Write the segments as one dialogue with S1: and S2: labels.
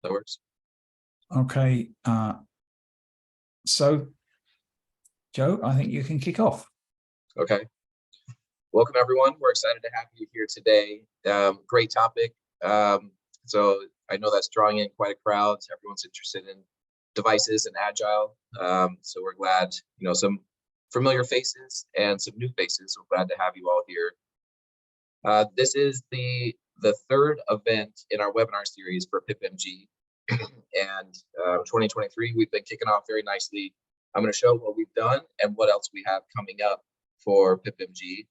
S1: That works.
S2: Okay. So, Joe, I think you can kick off.
S1: Okay. Welcome, everyone. We're excited to have you here today. Great topic. So I know that's drawing in quite a crowd. Everyone's interested in devices and agile. So we're glad, some familiar faces and some new faces. We're glad to have you all here. This is the third event in our webinar series for PIPMG. And 2023, we've been kicking off very nicely. I'm going to show what we've done and what else we have coming up for PIPMG.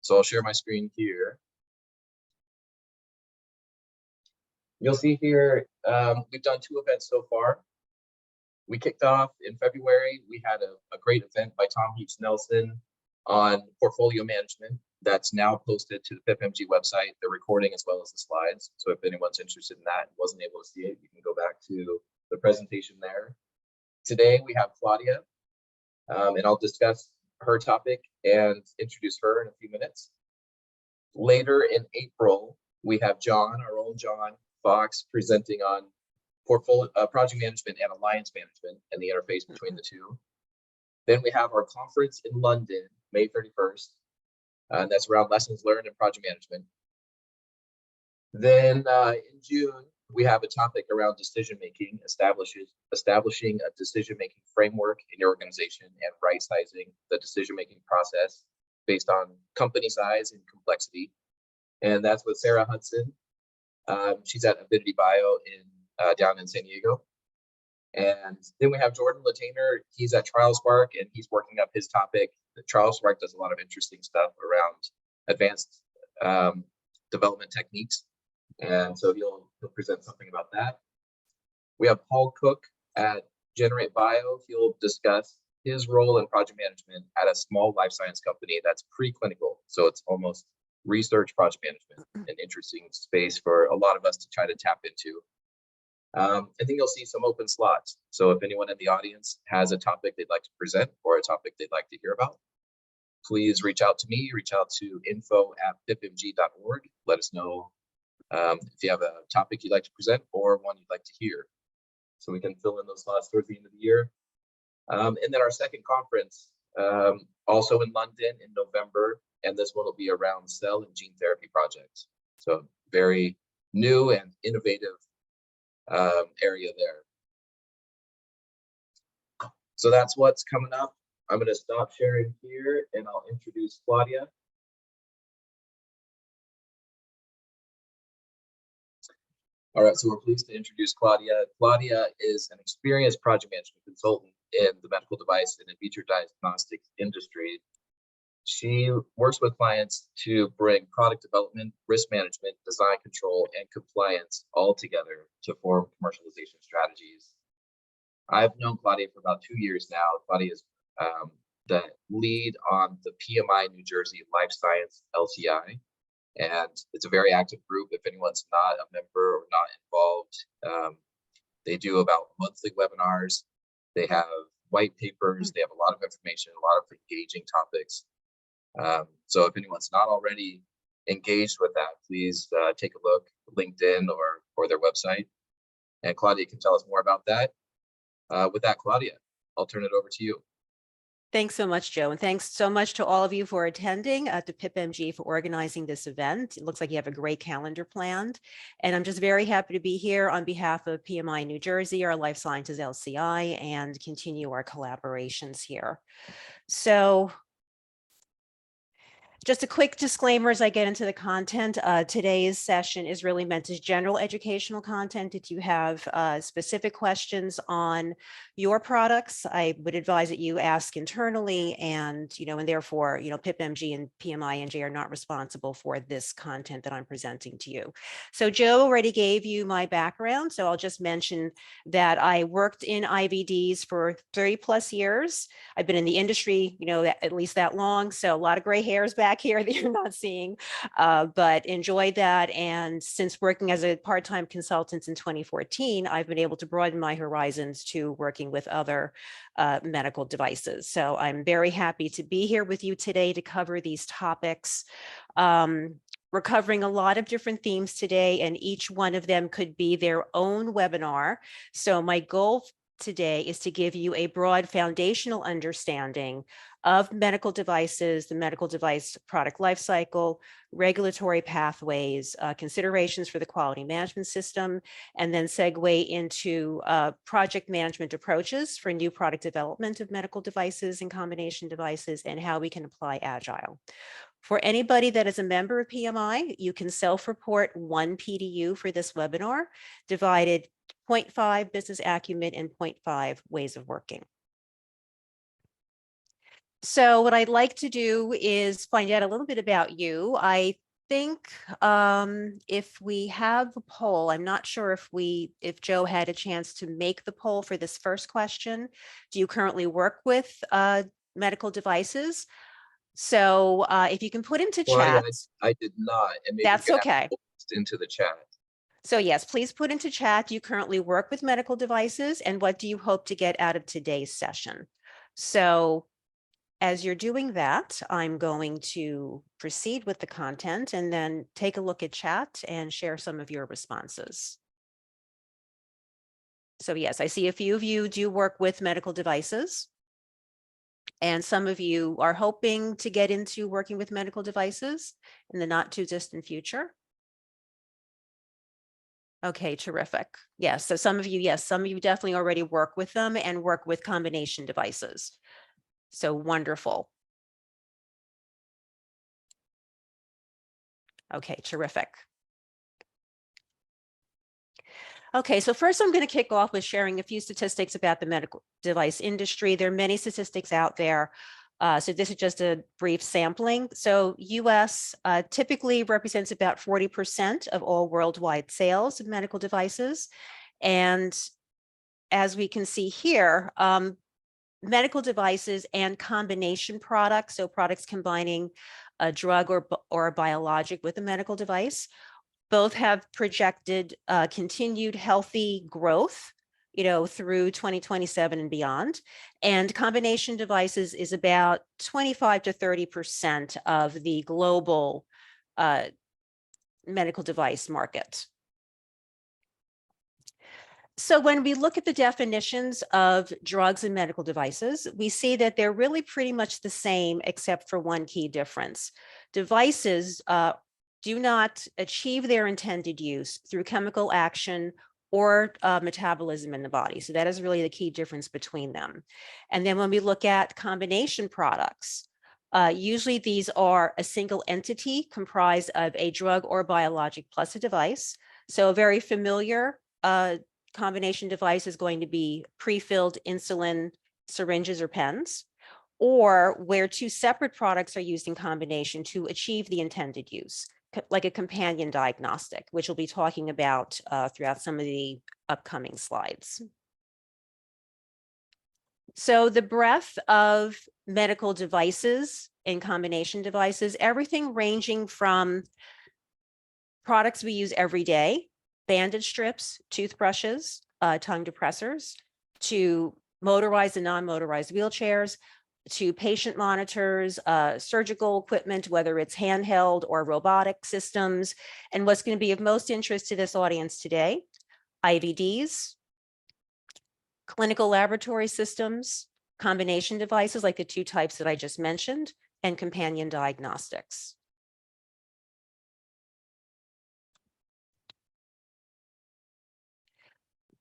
S1: So I'll share my screen here. You'll see here, we've done 2 events so far. We kicked off in February. We had a great event by Tom Heaps Nelson on portfolio management that's now posted to the PIPMG website, the recording as well as the slides. So if anyone's interested in that and wasn't able to see it, you can go back to the presentation there. Today we have Claudia, and I'll discuss her topic and introduce her in a few minutes. Later in April, we have John, our own John Fox, presenting on portfolio project management and alliance management and the interface between the two. Then we have our conference in London, May 31st, and that's around lessons learned in project management. Then in June, we have a topic around decision-making, establishing a decision-making framework in your organization and right-sizing the decision-making process based on company size and complexity. And that's with Sarah Hudson. She's at Avidity Bio down in San Diego. And then we have Jordan Latainer. He's at TrialSpark and he's working up his topic. The TrialSpark does a lot of interesting stuff around advanced development techniques. And so he'll present something about that. We have Paul Cook at Generate Bio. He'll discuss his role in project management at a small life science company that's preclinical. So it's almost research project management, an interesting space for a lot of us to try to tap into. I think you'll see some open slots. So if anyone in the audience has a topic they'd like to present or a topic they'd like to hear about, please reach out to me, reach out to info@pipmg.org. Let us know if you have a topic you'd like to present or one you'd like to hear. So we can fill in those slots towards the end of the year. And then our second conference, also in London in November, and this one will be around cell and gene therapy projects. So very new and innovative area there. So that's what's coming up. I'm going to stop sharing here and I'll introduce Claudia. All right, so we're pleased to introduce Claudia. Claudia is an experienced project management consultant in the medical device and in vitro diagnostics industry. She works with clients to bring product development, risk management, design control, and compliance all together to form commercialization strategies. I've known Claudia for about 2 years now. Claudia is the lead on the PMI New Jersey Life Science LCI. And it's a very active group. If anyone's not a member or not involved, they do about monthly webinars. They have white papers. They have a lot of information, a lot of engaging topics. So if anyone's not already engaged with that, please take a look, LinkedIn or their website. And Claudia can tell us more about that. With that, Claudia, I'll turn it over to you.
S3: Thanks so much, Joe. And thanks so much to all of you for attending, to PIPMG for organizing this event. It looks like you have a great calendar planned. And I'm just very happy to be here on behalf of PMI New Jersey, our Life Sciences LCI, and continue our collaborations here. So just a quick disclaimer as I get into the content. Today's session is really meant as general educational content. If you have specific questions on your products, I would advise that you ask internally and therefore, PIPMG and PMI-NJ are not responsible for this content that I'm presenting to you. So Joe already gave you my background. So I'll just mention that I worked in IVDs for 30 plus years. I've been in the industry, at least that long. So a lot of gray hairs back here that you're not seeing, but enjoyed that. And since working as a part-time consultant in 2014, I've been able to broaden my horizons to working with other medical devices. So I'm very happy to be here with you today to cover these topics. We're covering a lot of different themes today, and each one of them could be their own webinar. So my goal today is to give you a broad foundational understanding of medical devices, the medical device product lifecycle, regulatory pathways, considerations for the quality management system, and then segue into project management approaches for new product development of medical devices and combination devices, and how we can apply Agile. For anybody that is a member of PMI, you can self-report 1 PDU for this webinar, divided 0.5 business acumen and 0.5 ways of working. So what I'd like to do is find out a little bit about you. I think if we have a poll, I'm not sure if Joe had a chance to make the poll for this first question. Do you currently work with medical devices? So if you can put into chat.
S1: I did not. And maybe
S3: That's okay.
S1: Into the chat.
S3: So yes, please put into chat. Do you currently work with medical devices, and what do you hope to get out of today's session? So as you're doing that, I'm going to proceed with the content and then take a look at chat and share some of your responses. So yes, I see a few of you do work with medical devices, and some of you are hoping to get into working with medical devices in the not too distant future. Okay, terrific. Yes, so some of you definitely already work with them and work with combination devices. So wonderful. Okay, terrific. Okay, so first I'm going to kick off with sharing a few statistics about the medical device industry. There are many statistics out there. So this is just a brief sampling. So US typically represents about 40% of all worldwide sales of medical devices. And as we can see here, medical devices and combination products, so products combining a drug or a biologic with a medical device, both have projected continued healthy growth, through 2027 and beyond. And combination devices is about 25 to 30% of the global medical device market. So when we look at the definitions of drugs and medical devices, we see that they're really pretty much the same, except for one key difference. Devices do not achieve their intended use through chemical action or metabolism in the body. So that is really the key difference between them. And then when we look at combination products, usually these are a single entity comprised of a drug or biologic plus a device. So a very familiar combination device is going to be pre-filled insulin syringes or pens, or where two separate products are used in combination to achieve the intended use, like a companion diagnostic, which we'll be talking about throughout some of the upcoming slides. So the breadth of medical devices and combination devices, everything ranging from products we use every day, bandage strips, toothbrushes, tongue depressors, to motorized and non-motorized wheelchairs, to patient monitors, surgical equipment, whether it's handheld or robotic systems. And what's going to be of most interest to this audience today, IVDs, clinical laboratory systems, combination devices like the two types that I just mentioned, and companion diagnostics.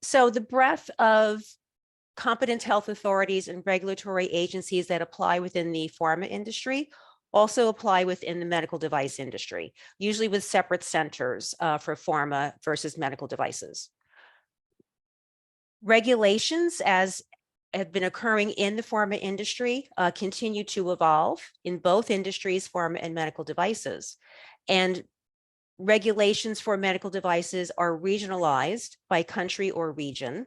S3: So the breadth of competent health authorities and regulatory agencies that apply within the pharma industry also apply within the medical device industry, usually with separate centers for pharma versus medical devices. Regulations, as have been occurring in the pharma industry, continue to evolve in both industries, pharma and medical devices. And regulations for medical devices are regionalized by country or region.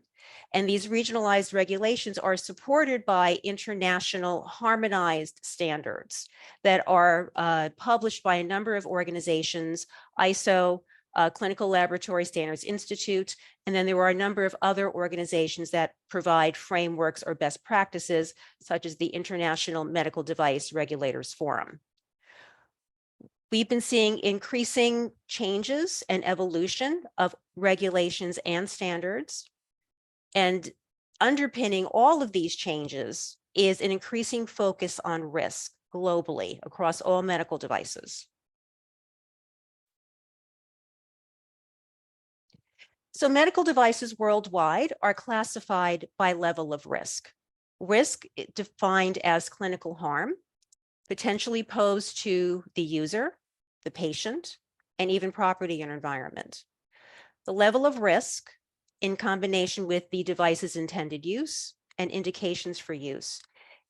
S3: And these regionalized regulations are supported by international harmonized standards that are published by a number of organizations, ISO, Clinical Laboratory Standards Institute, and then there are a number of other organizations that provide frameworks or best practices, such as the International Medical Device Regulators Forum. We've been seeing increasing changes and evolution of regulations and standards. And underpinning all of these changes is an increasing focus on risk globally across all medical devices. So medical devices worldwide are classified by level of risk. Risk defined as clinical harm, potentially posed to the user, the patient, and even property and environment. The level of risk, in combination with the device's intended use and indications for use,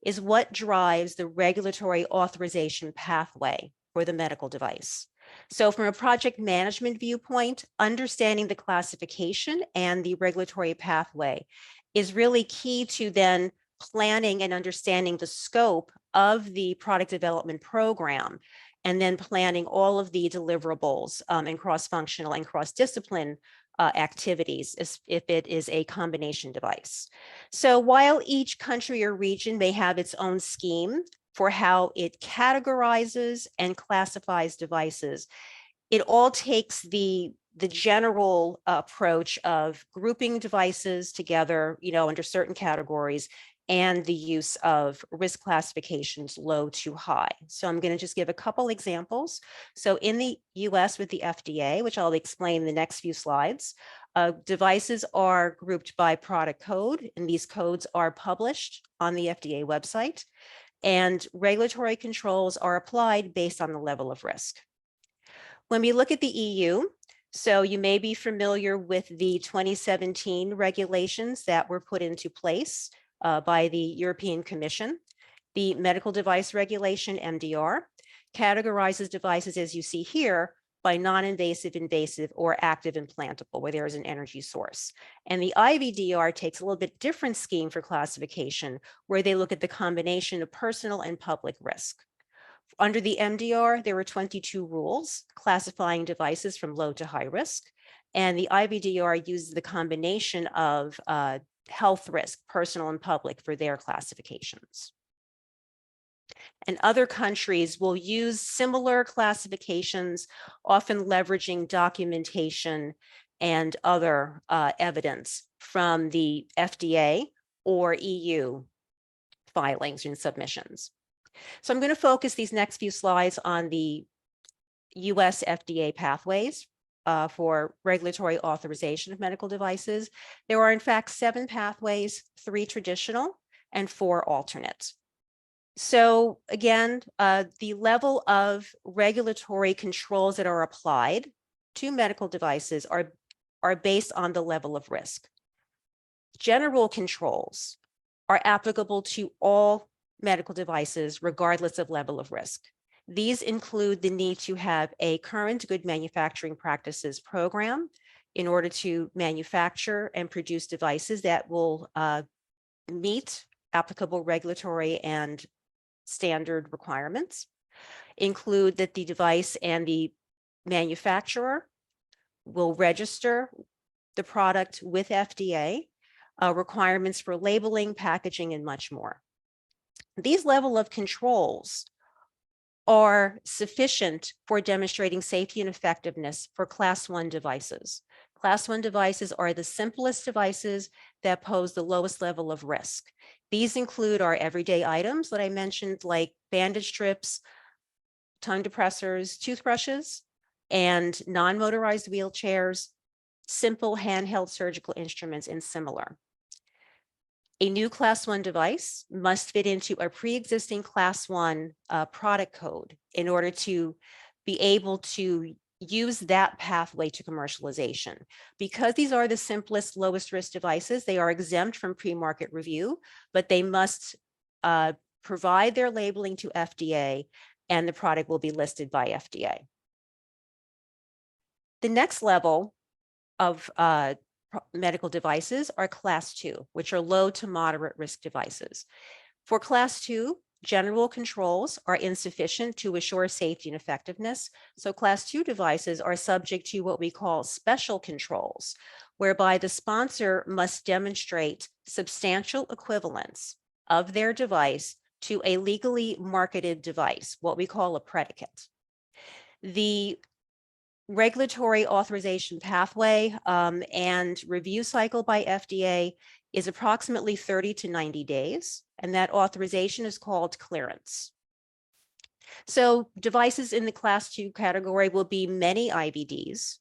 S3: is what drives the regulatory authorization pathway for the medical device. So from a project management viewpoint, understanding the classification and the regulatory pathway is really key to then planning and understanding the scope of the product development program, and then planning all of the deliverables and cross-functional and cross-discipline activities if it is a combination device. So while each country or region may have its own scheme for how it categorizes and classifies devices, it all takes the general approach of grouping devices together, under certain categories, and the use of risk classifications low to high. So I'm going to just give a couple examples. So in the US with the FDA, which I'll explain in the next few slides, devices are grouped by product code, and these codes are published on the FDA website, and regulatory controls are applied based on the level of risk. When we look at the EU, so you may be familiar with the 2017 regulations that were put into place by the European Commission. The Medical Device Regulation, MDR, categorizes devices, as you see here, by non-invasive, invasive, or active implantable, where there is an energy source. And the IVDR takes a little bit different scheme for classification, where they look at the combination of personal and public risk. Under the MDR, there were 22 rules classifying devices from low to high risk, and the IVDR uses the combination of health risk, personal and public, for their classifications. And other countries will use similar classifications, often leveraging documentation and other evidence from the FDA or EU filings and submissions. So I'm going to focus these next few slides on the US FDA pathways for regulatory authorization of medical devices. There are in fact 7 pathways, 3 traditional and 4 alternate. So again, the level of regulatory controls that are applied to medical devices are based on the level of risk. General controls are applicable to all medical devices, regardless of level of risk. These include the need to have a current good manufacturing practices program in order to manufacture and produce devices that will meet applicable regulatory and standard requirements, include that the device and the manufacturer will register the product with FDA, requirements for labeling, packaging, and much more. These level of controls are sufficient for demonstrating safety and effectiveness for Class 1 devices. Class 1 devices are the simplest devices that pose the lowest level of risk. These include our everyday items that I mentioned, like bandage strips, tongue depressors, toothbrushes, and non-motorized wheelchairs, simple handheld surgical instruments, and similar. A new Class 1 device must fit into a pre-existing Class 1 product code in order to be able to use that pathway to commercialization. Because these are the simplest, lowest risk devices, they are exempt from pre-market review, but they must provide their labeling to FDA, and the product will be listed by FDA. The next level of medical devices are Class 2, which are low to moderate risk devices. For Class 2, general controls are insufficient to assure safety and effectiveness. So Class 2 devices are subject to what we call special controls, whereby the sponsor must demonstrate substantial equivalence of their device to a legally marketed device, what we call a predicate. The regulatory authorization pathway and review cycle by FDA is approximately 30 to 90 days, and that authorization is called clearance. So devices in the class 2 category will be many IVDs,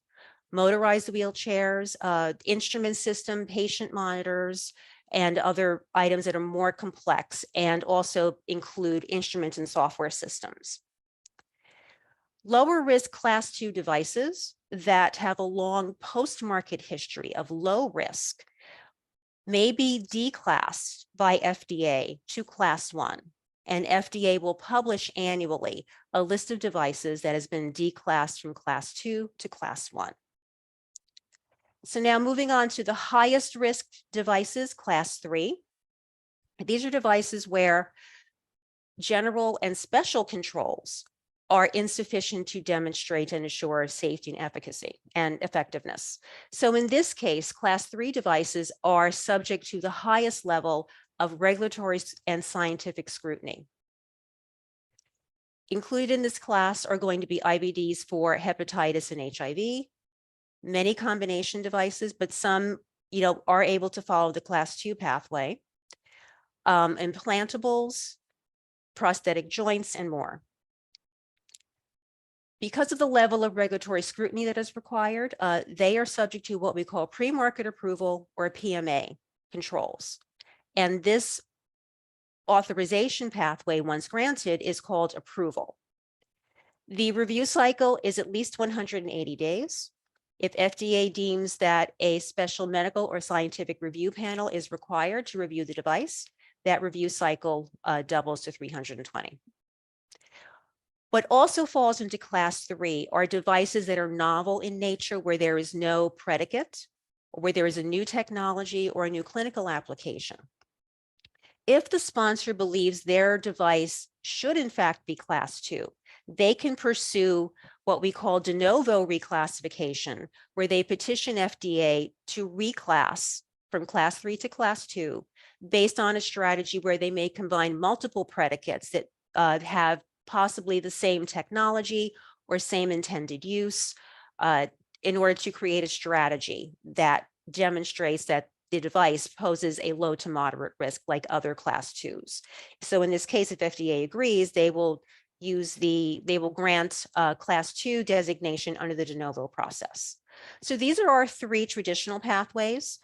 S3: motorized wheelchairs, instrument system, patient monitors, and other items that are more complex, and also include instruments and software systems. Lower risk class 2 devices that have a long post-market history of low risk may be declassed by FDA to class 1, and FDA will publish annually a list of devices that has been declassed from class 2 to class 1. So now moving on to the highest risk devices, class 3. These are devices where general and special controls are insufficient to demonstrate and assure safety and efficacy and effectiveness. So in this case, class 3 devices are subject to the highest level of regulatory and scientific scrutiny. Included in this class are going to be IVDs for hepatitis and HIV, many combination devices, but some, are able to follow the class 2 pathway, implantables, prosthetic joints, and more. Because of the level of regulatory scrutiny that is required, they are subject to what we call pre-market approval or PMA controls. And this authorization pathway, once granted, is called approval. The review cycle is at least 180 days. If FDA deems that a special medical or scientific review panel is required to review the device, that review cycle doubles to 320. What also falls into class 3 are devices that are novel in nature, where there is no predicate, or where there is a new technology or a new clinical application. If the sponsor believes their device should in fact be class 2, they can pursue what we call de novo reclassification, where they petition FDA to reclass from class 3 to class 2 based on a strategy where they may combine multiple predicates that have possibly the same technology or same intended use in order to create a strategy that demonstrates that the device poses a low to moderate risk like other class 2s. So in this case, if FDA agrees, they will grant class 2 designation under the de novo process. So these are our 3 traditional pathways.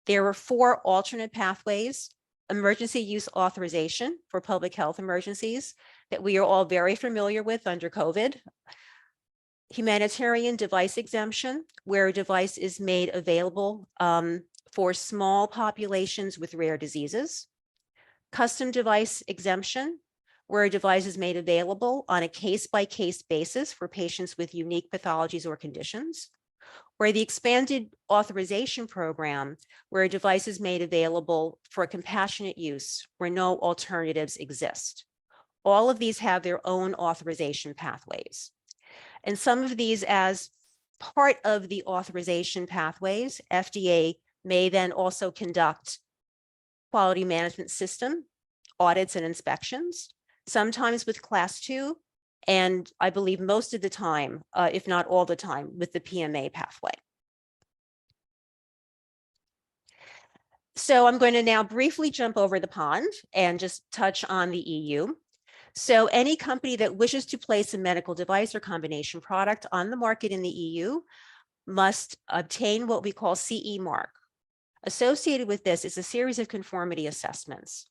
S3: There are 4 alternate pathways: emergency use authorization for public health emergencies that we are all very familiar with under COVID. Humanitarian device exemption, where a device is made available for small populations with rare diseases. Custom device exemption, where a device is made available on a case-by-case basis for patients with unique pathologies or conditions. Or the expanded authorization program, where a device is made available for compassionate use where no alternatives exist. All of these have their own authorization pathways. And some of these, as part of the authorization pathways, FDA may then also conduct quality management system audits and inspections, sometimes with class 2, and I believe most of the time, if not all the time, with the PMA pathway. So I'm going to now briefly jump over the pond and just touch on the EU. So any company that wishes to place a medical device or combination product on the market in the EU must obtain what we call CE mark. Associated with this is a series of conformity assessments,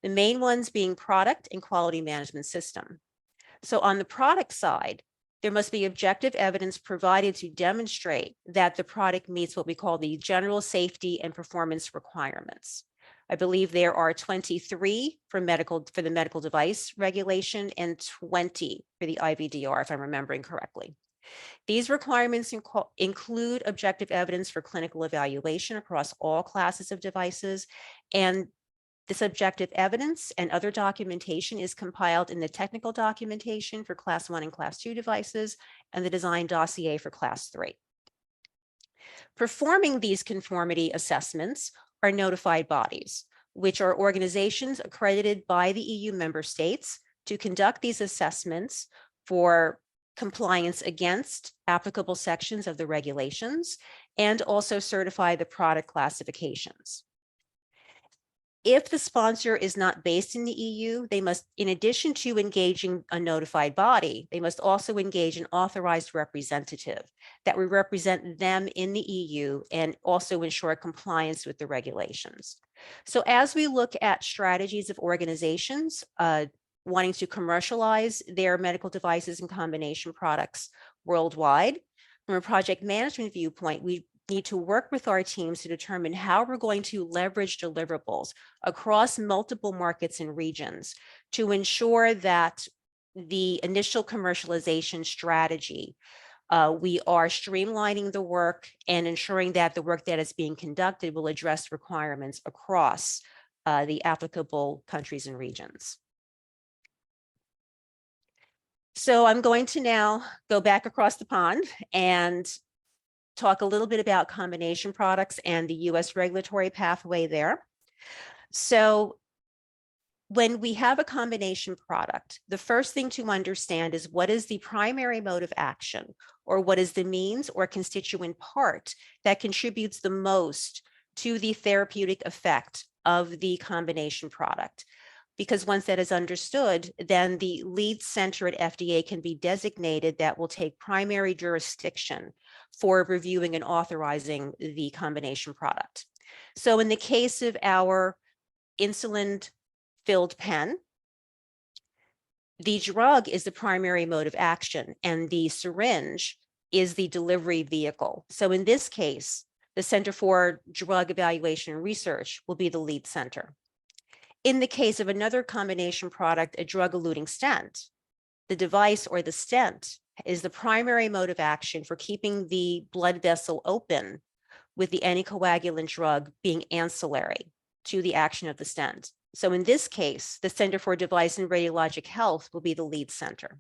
S3: the main ones being product and quality management system. So on the product side, there must be objective evidence provided to demonstrate that the product meets what we call the general safety and performance requirements. I believe there are 23 for the medical device regulation and 20 for the IVDR, if I'm remembering correctly. These requirements include objective evidence for clinical evaluation across all classes of devices, and this objective evidence and other documentation is compiled in the technical documentation for class 1 and class 2 devices and the design dossier for class 3. Performing these conformity assessments are notified bodies, which are organizations accredited by the EU member states to conduct these assessments for compliance against applicable sections of the regulations, and also certify the product classifications. If the sponsor is not based in the EU, they must, in addition to engaging a notified body, they must also engage an authorized representative that will represent them in the EU and also ensure compliance with the regulations. So as we look at strategies of organizations wanting to commercialize their medical devices and combination products worldwide, from a project management viewpoint, we need to work with our teams to determine how we're going to leverage deliverables across multiple markets and regions to ensure that the initial commercialization strategy, we are streamlining the work and ensuring that the work that is being conducted will address requirements across the applicable countries and regions. So I'm going to now go back across the pond and talk a little bit about combination products and the US regulatory pathway there. So when we have a combination product, the first thing to understand is what is the primary mode of action, or what is the means or constituent part that contributes the most to the therapeutic effect of the combination product. Because once that is understood, then the lead center at FDA can be designated that will take primary jurisdiction for reviewing and authorizing the combination product. So in the case of our insulin-filled pen, the drug is the primary mode of action and the syringe is the delivery vehicle. So in this case, the Center for Drug Evaluation and Research will be the lead center. In the case of another combination product, a drug-eluting stent, the device or the stent is the primary mode of action for keeping the blood vessel open, with the anticoagulant drug being ancillary to the action of the stent. So in this case, the Center for Device and Radiologic Health will be the lead center.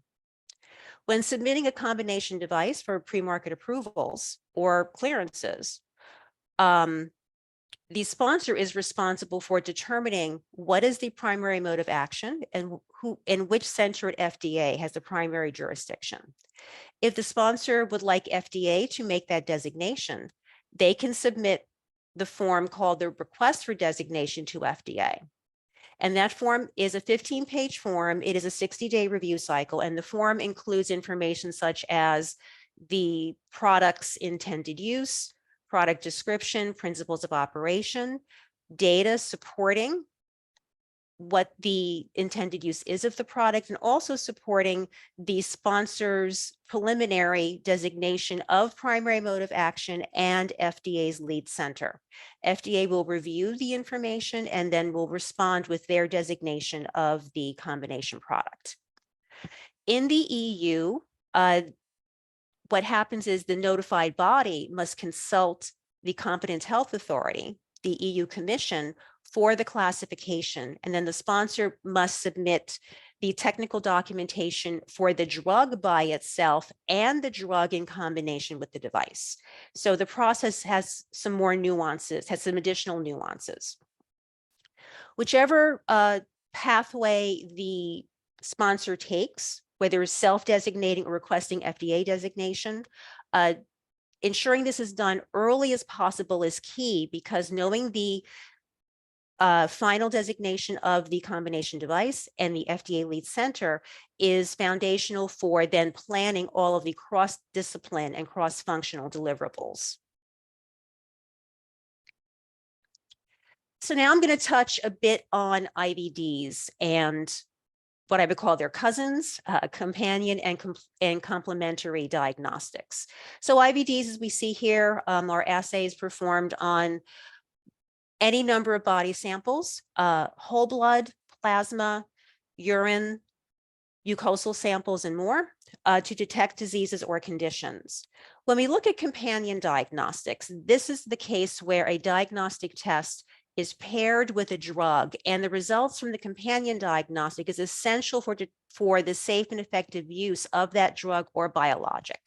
S3: When submitting a combination device for pre-market approvals or clearances, the sponsor is responsible for determining what is the primary mode of action and who and which center at FDA has the primary jurisdiction. If the sponsor would like FDA to make that designation, they can submit the form called the request for designation to FDA. And that form is a 15-page form. It is a 60-day review cycle, and the form includes information such as the product's intended use, product description, principles of operation, data supporting what the intended use is of the product, and also supporting the sponsor's preliminary designation of primary mode of action and FDA's lead center. FDA will review the information and then will respond with their designation of the combination product. In the EU, what happens is the notified body must consult the competent health authority, the EU Commission, for the classification, and then the sponsor must submit the technical documentation for the drug by itself and the drug in combination with the device. So the process has some more nuances, has some additional nuances. Whichever pathway the sponsor takes, whether it's self-designating or requesting FDA designation, ensuring this is done early as possible is key, because knowing the final designation of the combination device and the FDA lead center is foundational for then planning all of the cross-discipline and cross-functional deliverables. So now I'm going to touch a bit on IVDs and what I would call their cousins, companion and complementary diagnostics. So IVDs, as we see here, are assays performed on any number of body samples, whole blood, plasma, urine, mucosal samples, and more, to detect diseases or conditions. When we look at companion diagnostics, this is the case where a diagnostic test is paired with a drug, and the results from the companion diagnostic is essential for the safe and effective use of that drug or biologic.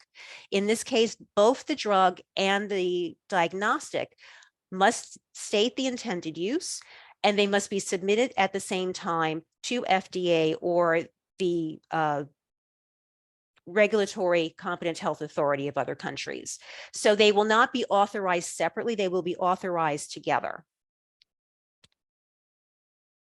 S3: In this case, both the drug and the diagnostic must state the intended use, and they must be submitted at the same time to FDA or the regulatory competent health authority of other countries. So they will not be authorized separately, they will be authorized together.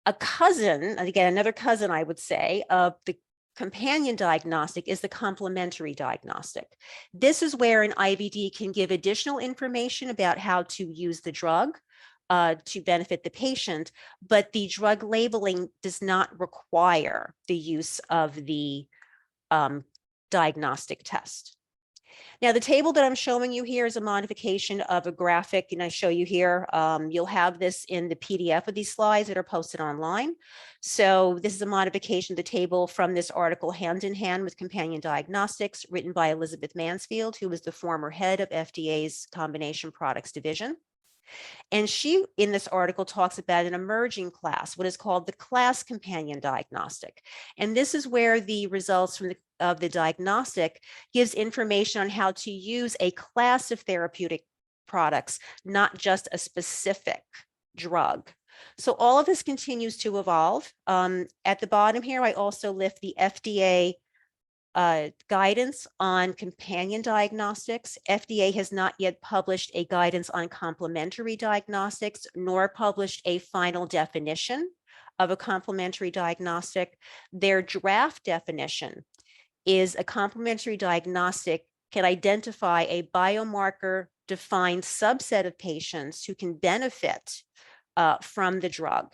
S3: A cousin, and again, another cousin, I would say, of the companion diagnostic is the complementary diagnostic. This is where an IVD can give additional information about how to use the drug to benefit the patient, but the drug labeling does not require the use of the diagnostic test. Now, the table that I'm showing you here is a modification of a graphic, and I show you here. You'll have this in the PDF of these slides that are posted online. So this is a modification of the table from this article, Hand in Hand with Companion Diagnostics, written by Elizabeth Mansfield, who was the former head of FDA's Combination Products Division. And she, in this article, talks about an emerging class, what is called the class companion diagnostic. And this is where the results from the diagnostic gives information on how to use a class of therapeutic products, not just a specific drug. So all of this continues to evolve. At the bottom here, I also lift the FDA guidance on companion diagnostics. FDA has not yet published a guidance on complementary diagnostics, nor published a final definition of a complementary diagnostic. Their draft definition is a complementary diagnostic can identify a biomarker defined subset of patients who can benefit from the drug.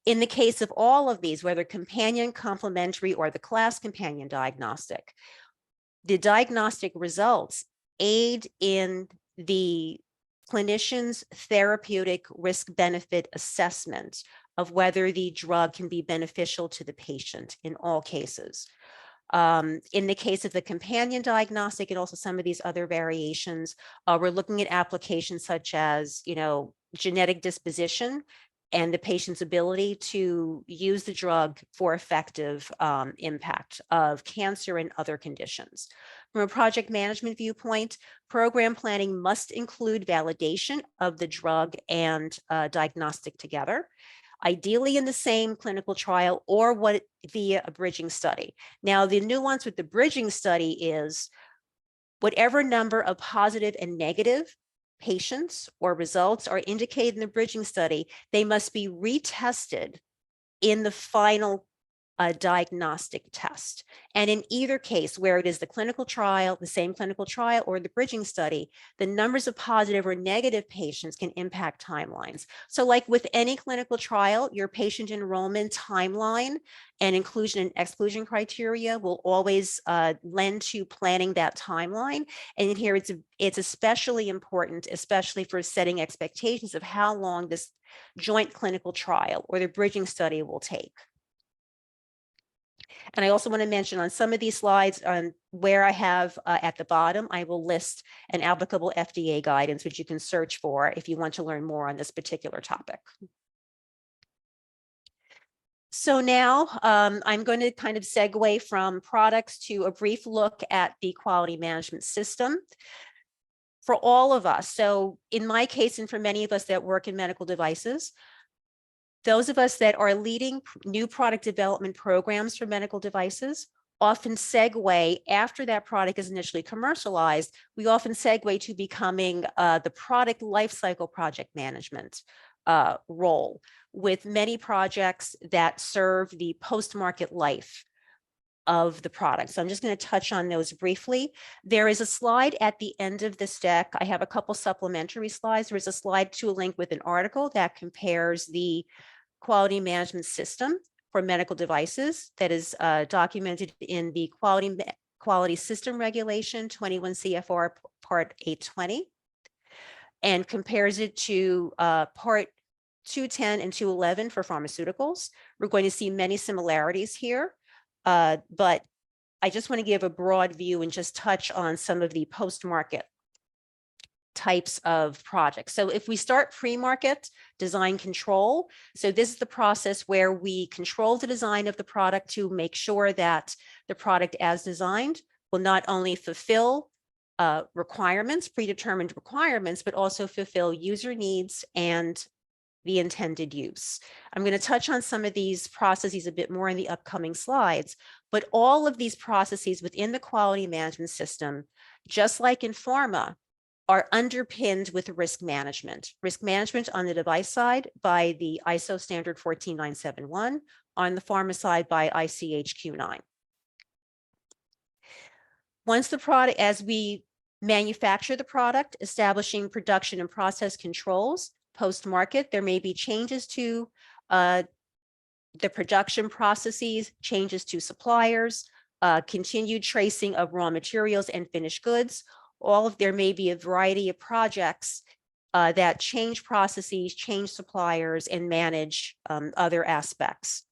S3: In the case of all of these, whether companion, complementary, or the class companion diagnostic, the diagnostic results aid in the clinician's therapeutic risk-benefit assessment of whether the drug can be beneficial to the patient in all cases. In the case of the companion diagnostic and also some of these other variations, we're looking at applications such as, genetic disposition and the patient's ability to use the drug for effective impact of cancer and other conditions. From a project management viewpoint, program planning must include validation of the drug and diagnostic together, ideally in the same clinical trial or via a bridging study. Now, the nuance with the bridging study is whatever number of positive and negative patients or results are indicated in the bridging study, they must be retested in the final diagnostic test. And in either case, where it is the clinical trial, the same clinical trial, or the bridging study, the numbers of positive or negative patients can impact timelines. So like with any clinical trial, your patient enrollment timeline and inclusion and exclusion criteria will always lend to planning that timeline. And in here, it's especially important, especially for setting expectations of how long this joint clinical trial or the bridging study will take. And I also want to mention on some of these slides on where I have at the bottom, I will list an applicable FDA guidance, which you can search for if you want to learn more on this particular topic. So now I'm going to kind of segue from products to a brief look at the quality management system. For all of us, so in my case, and for many of us that work in medical devices, those of us that are leading new product development programs for medical devices often segue after that product is initially commercialized. We often segue to becoming the product lifecycle project management role with many projects that serve the post-market life of the product. So I'm just going to touch on those briefly. There is a slide at the end of this deck. I have a couple supplementary slides. There is a slide to a link with an article that compares the quality management system for medical devices that is documented in the quality system regulation 21 CFR part 820 and compares it to part 210 and 211 for pharmaceuticals. We're going to see many similarities here, but I just want to give a broad view and just touch on some of the post-market types of projects. So if we start pre-market design control, so this is the process where we control the design of the product to make sure that the product as designed will not only fulfill requirements, predetermined requirements, but also fulfill user needs and the intended use. I'm going to touch on some of these processes a bit more in the upcoming slides, But all of these processes within the quality management system, just like in pharma, are underpinned with risk management. Risk management on the device side by the ISO standard 14971, on the pharma side by ICH-Q9. Once the product, as we manufacture the product, establishing production and process controls, post-market, there may be changes to the production processes, changes to suppliers, continued tracing of raw materials and finished goods. There may be a variety of projects that change processes, change suppliers, and manage other aspects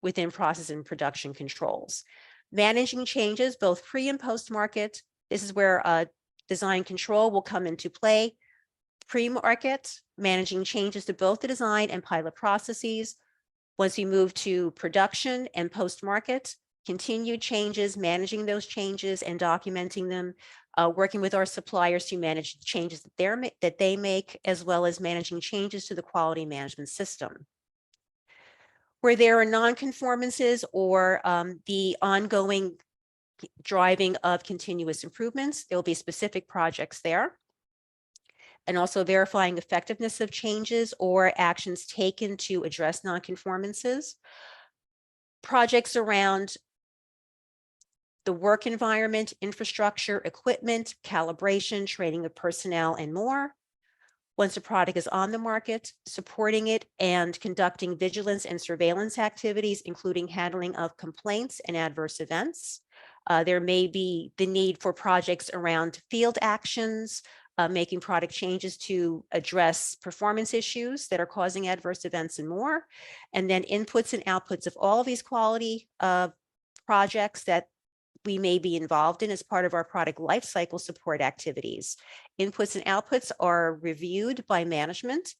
S3: within process and production controls. Managing changes both pre and post-market. This is where design control will come into play. Pre-market, managing changes to both the design and pilot processes. Once we move to production and post-market, continued changes, managing those changes and documenting them, working with our suppliers to manage changes that they make, as well as managing changes to the quality management system. Where there are non-conformances or the ongoing driving of continuous improvements, there will be specific projects there. And also verifying effectiveness of changes or actions taken to address non-conformances. Projects around the work environment, infrastructure, equipment, calibration, training of personnel, and more. Once a product is on the market, supporting it and conducting vigilance and surveillance activities, including handling of complaints and adverse events. There may be the need for projects around field actions, making product changes to address performance issues that are causing adverse events and more. And then inputs and outputs of all of these quality projects that we may be involved in as part of our product lifecycle support activities. Inputs and outputs are reviewed by management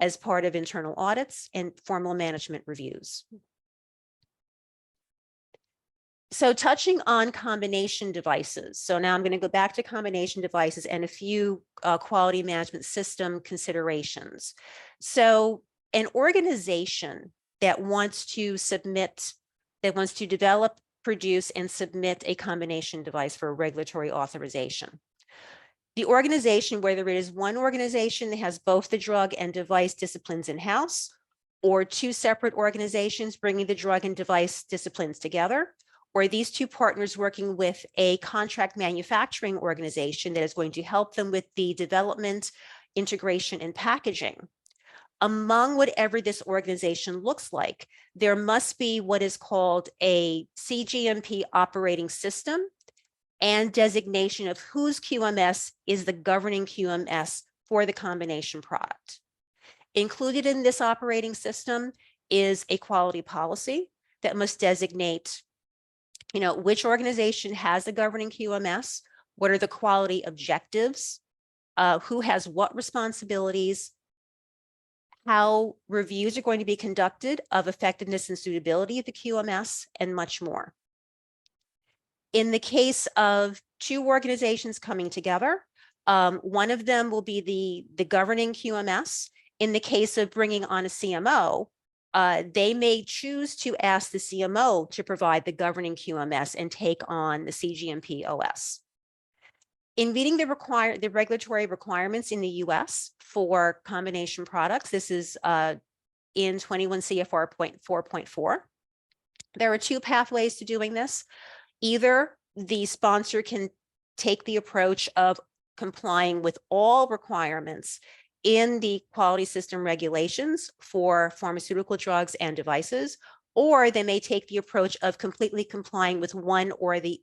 S3: as part of internal audits and formal management reviews. So touching on combination devices. So now I'm going to go back to combination devices and a few quality management system considerations. So an organization that wants to develop, produce, and submit a combination device for regulatory authorization. The organization, whether it is one organization that has both the drug and device disciplines in-house, or two separate organizations bringing the drug and device disciplines together, or these two partners working with a contract manufacturing organization that is going to help them with the development, integration, and packaging. Among whatever this organization looks like, there must be what is called a CGMP operating system and designation of whose QMS is the governing QMS for the combination product. Included in this operating system is a quality policy that must designate, which organization has the governing QMS, what are the quality objectives, who has what responsibilities, how reviews are going to be conducted of effectiveness and suitability of the QMS, and much more. In the case of two organizations coming together, one of them will be the governing QMS. In the case of bringing on a CMO, they may choose to ask the CMO to provide the governing QMS and take on the CGMP OS. In meeting the regulatory requirements in the US for combination products, this is in 21 CFR 4.4. There are two pathways to doing this. Either the sponsor can take the approach of complying with all requirements in the quality system regulations for pharmaceutical drugs and devices, or they may take the approach of completely complying with one or the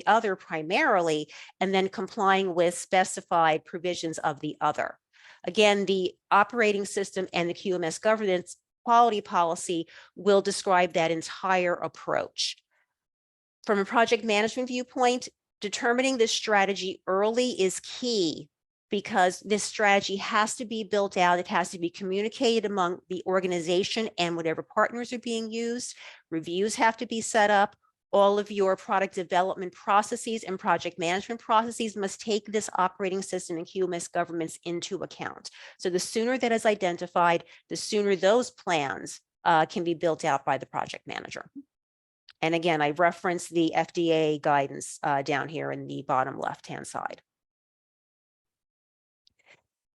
S3: other primarily, and then complying with specified provisions of the other. Again, the operating system and the QMS governance quality policy will describe that entire approach. From a project management viewpoint, determining this strategy early is key, because this strategy has to be built out. It has to be communicated among the organization and whatever partners are being used. Reviews have to be set up. All of your product development processes and project management processes must take this operating system and QMS governance into account. So the sooner that is identified, the sooner those plans can be built out by the project manager. And again, I referenced the FDA guidance down here in the bottom left-hand side.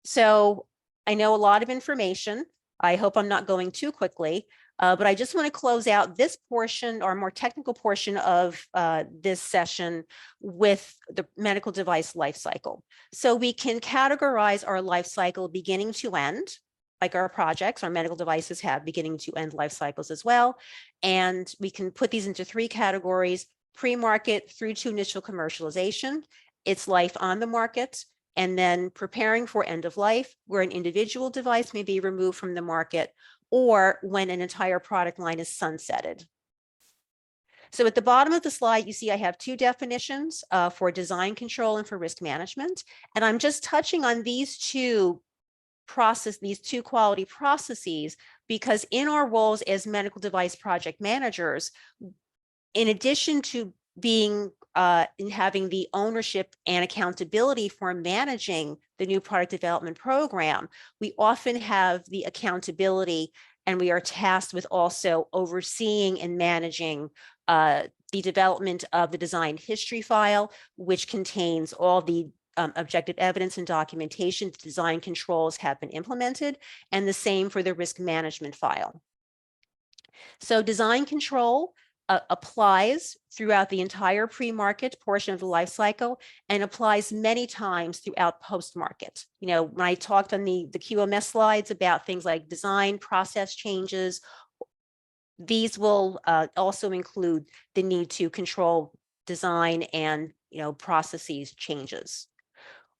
S3: So I know a lot of information. I hope I'm not going too quickly, but I just want to close out this portion or more technical portion of this session with the medical device life cycle. So we can categorize our life cycle beginning to end, like our projects, our medical devices have beginning to end life cycles as well. And we can put these into three categories: pre-market through to initial commercialization, its life on the market, and then preparing for end of life, where an individual device may be removed from the market, or when an entire product line is sunsetted. So at the bottom of the slide, you see I have two definitions for design control and for risk management. And I'm just touching on these two quality processes, because in our roles as medical device project managers, in addition to being in having the ownership and accountability for managing the new product development program, we often have the accountability, and we are tasked with also overseeing and managing the development of the design history file, which contains all the objective evidence and documentation that design controls have been implemented, and the same for the risk management file. So design control applies throughout the entire pre-market portion of the life cycle, and applies many times throughout post-market. You know, when I talked on the QMS slides about things like design process changes, these will also include the need to control design and, you know, processes changes.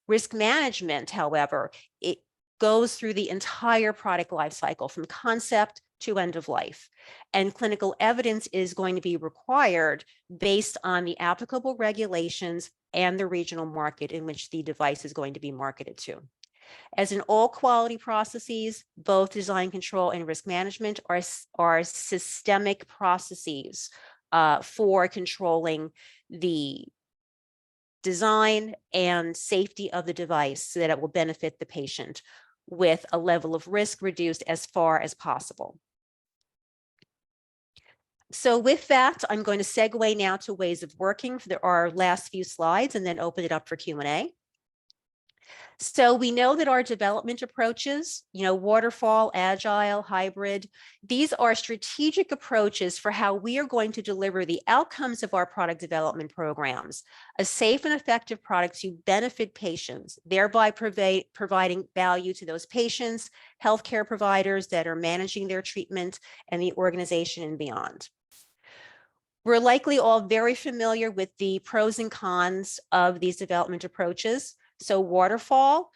S3: Risk management, however, it goes through the entire product life cycle from concept to end of life. And clinical evidence is going to be required based on the applicable regulations and the regional market in which the device is going to be marketed to. As in all quality processes, both design control and risk management are systemic processes for controlling the design and safety of the device so that it will benefit the patient with a level of risk reduced as far as possible. So with that, I'm going to segue now to ways of working for our last few slides and then open it up for Q&A. So we know that our development approaches, you know, waterfall, agile, hybrid, these are strategic approaches for how we are going to deliver the outcomes of our product development programs, a safe and effective product to benefit patients, thereby providing value to those patients, healthcare providers that are managing their treatment, and the organization and beyond. We're likely all very familiar with the pros and cons of these development approaches. So waterfall,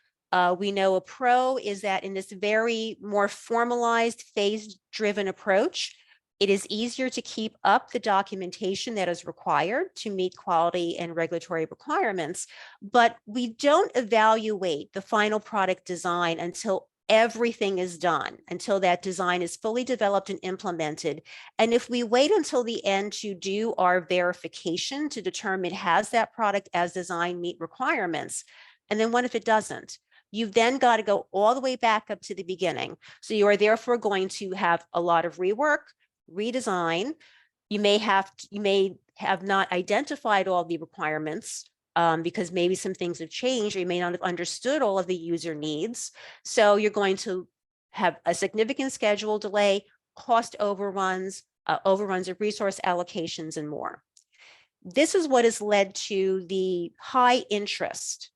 S3: we know a pro is that in this very more formalized phase-driven approach, it is easier to keep up the documentation that is required to meet quality and regulatory requirements, but we don't evaluate the final product design until everything is done, until that design is fully developed and implemented. And if we wait until the end to do our verification to determine has that product as designed meet requirements, and then what if it doesn't? You've then got to go all the way back up to the beginning. So you are therefore going to have a lot of rework, redesign. You may have not identified all the requirements because maybe some things have changed, or you may not have understood all of the user needs. So you're going to have a significant schedule delay, cost overruns, overruns of resource allocations, and more. This is what has led to the high interest